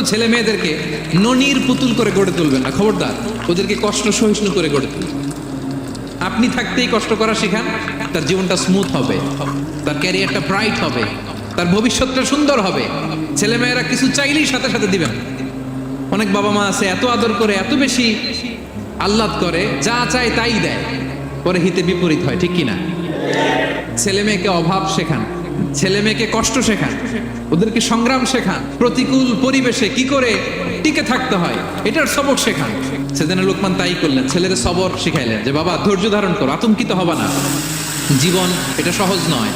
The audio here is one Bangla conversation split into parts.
ছেলে মেয়েদেরকে ননির পুতুল করে গড়ে তুলবেন না, খবরদার। ওদেরকে কষ্ট সহিষ্ণু করে গড়ে তুলবেন। আপনি থাকতেই কষ্ট করা শেখান, তার জীবনটা স্মুথ হবে, তার ক্যারিয়ারটা ব্রাইট হবে, তার ভবিষ্যৎটা সুন্দর হবে। ছেলেমেয়েরা কিছু চাইলেই সাথে সাথে দিবেন। অনেক বাবা মা আছে এত আদর করে, এত বেশি আহ্লাদ করে, যা চায় তাই দেয়, পরে হিতে বিপরীত হয়, ঠিক কিনা? ছেলে মেয়েকে অভাব শেখান, ছেলে মেয়েকে কষ্ট শেখান, ওদেরকে সংগ্রাম শেখান, প্রতিকূল পরিবেশে কি করে টিকে থাকতে হয় এটার সবক শেখান। সেদিন লোকমান তাই করলেন, ছেলেদের সবর শিখাইলেন যে বাবা ধৈর্য ধারণ করো, আতঙ্কিত হবা না। জীবন এটা সহজ নয়,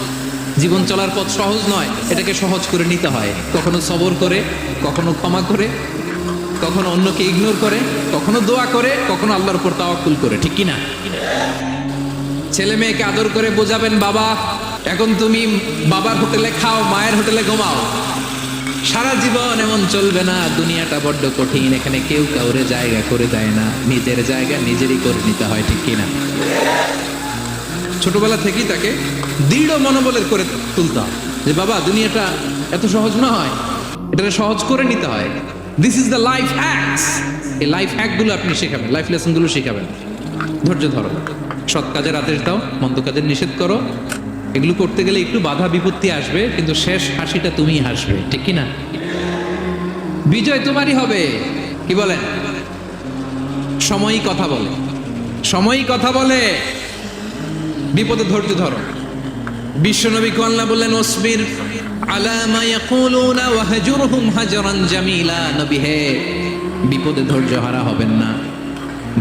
জীবন চলার পথ সহজ নয়, এটাকে সহজ করে নিতে হয়। কখনো সবর করে, কখনো ক্ষমা করে, কখনো অন্যকে ইগনোর করে, কখনো দোয়া করে, কখনো আল্লাহর উপর তাওয়াক্কুল করে, ঠিক কিনা? ছেলে মেয়েকে আদর করে বোঝাবেন, বাবা এখন তুমি বাবার হোটেলে খাও, মায়ের হোটেলে ঘুমাও। সারা জীবন এমন চলবে না, দুনিয়াটা বড্ড কঠিন, এখানে কেউ কাউরে জায়গা করে দেয় না, নিজের জায়গা নিজেরই করে নিতে হয়, ঠিক কিনা? ছোটবেলা থেকেই তাকে দৃঢ় মনোবলের করে তুলতাম যে বাবা দুনিয়াটা এত সহজ নয়, এটা সহজ করে নিতে হয়। This is the life hacks. এই লাইফ হ্যাকগুলো আপনি শেখাবেন, লাইফ লেসনগুলো শেখাবেন। ধৈর্য ধরো, সৎ কাজের আদেশ দাও, মন্দ কাজের নিষেধ করো। এগুলো করতে গেলে একটু বাধা বিপত্তি আসবে, কিন্তু শেষ হাসিটা তুমিই হাসবে, ঠিক কিনা? বিজয় তোমারই হবে। কি বলেন? সময়ই কথা বলে, সময়ই কথা বলে। বিপদে ধৈর্য ধরো। বিশ্বনবী আল্লাহ বললেন ওয়াসবির আলা মা ইয়াকুলুনা ওয়াহজুরহুম হাজরান জামিলা। নবী হে, বিপদে ধৈর্য হারা হবেন না।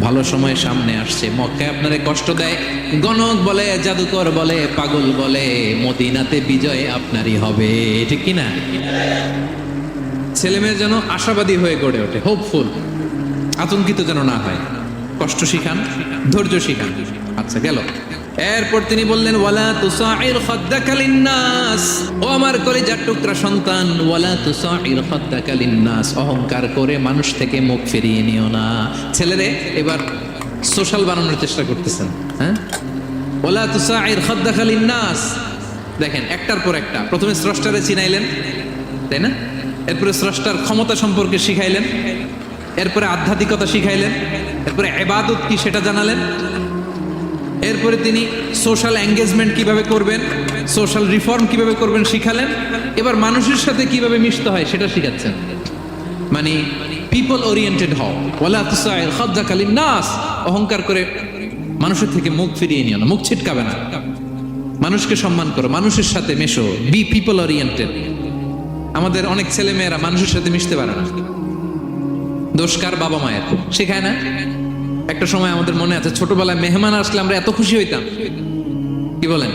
ভালো সময় সামনে আসছে, মক্কায় আপনারে কষ্ট দেয়, গণক বলে, জাদুকর বলে, পাগল বলে, মদিনাতে বিজয় আপনারই হবে, ঠিক কিনা? ছেলে মেয়ে যেন আশাবাদী হয়ে গড়ে ওঠে, হোপফুল, আতঙ্কিত যেন না হয়। কষ্ট শিখান, ধৈর্য শিখান। আচ্ছা গেল। এরপর তিনি বললেন ওয়ালা তুসাইর খাদ্দাকা লিন্নাস। ও আমার কলিজার টুকরা সন্তান, ওয়ালা তুসাইর খাদ্দাকা লিন্নাস। অহংকার করে মানুষ থেকে মুখ ফিরিয়ে নিও না। ছেলেরে এবার সোশ্যাল বানানোর চেষ্টা করতেছেন, হ্যাঁ? ওয়ালা তুসাইর খাদ্দাকা লিন্নাস। দেখেন একটার পর একটা, প্রথমে স্রষ্টারে চিনাইলেন, তাই না? এরপরে স্রষ্টার ক্ষমতা সম্পর্কে শিখাইলেন, এরপরে আধ্যাত্মিকতা শিখাইলেন, এরপরে ইবাদত কি সেটা জানালেন, এরপরে তিনি সোশ্যাল এঙ্গেজমেন্ট কিভাবে করবেন, সোশ্যাল রিফর্ম কিভাবে করবেন শিখালেন। এবার মানুষের সাথে কিভাবে মিশতে হয় সেটা শিখাচ্ছেন। মানে পিপল ওরিয়েন্টেড হও। ওয়ালা তুসাইর খাদ্দাকা লিন্নাস। অহংকার করে মানুষের থেকে মুখ ফিরিয়ে নিও না, মুখ ছিটকাবে না। মানুষকে সম্মান করো, মানুষের সাথে মেশো, বি পিপল ওরিয়েন্টেড। আমাদের অনেক ছেলে মেয়েরা মানুষের সাথে মিশতে পারে না। দোষ কার? বাবা মায়ের। শেখায় না? একটা সময় আমাদের মনে আছে ছোটবেলায় মেহমান আসলে আমরা এত খুশি হইতাম, কি বলেন?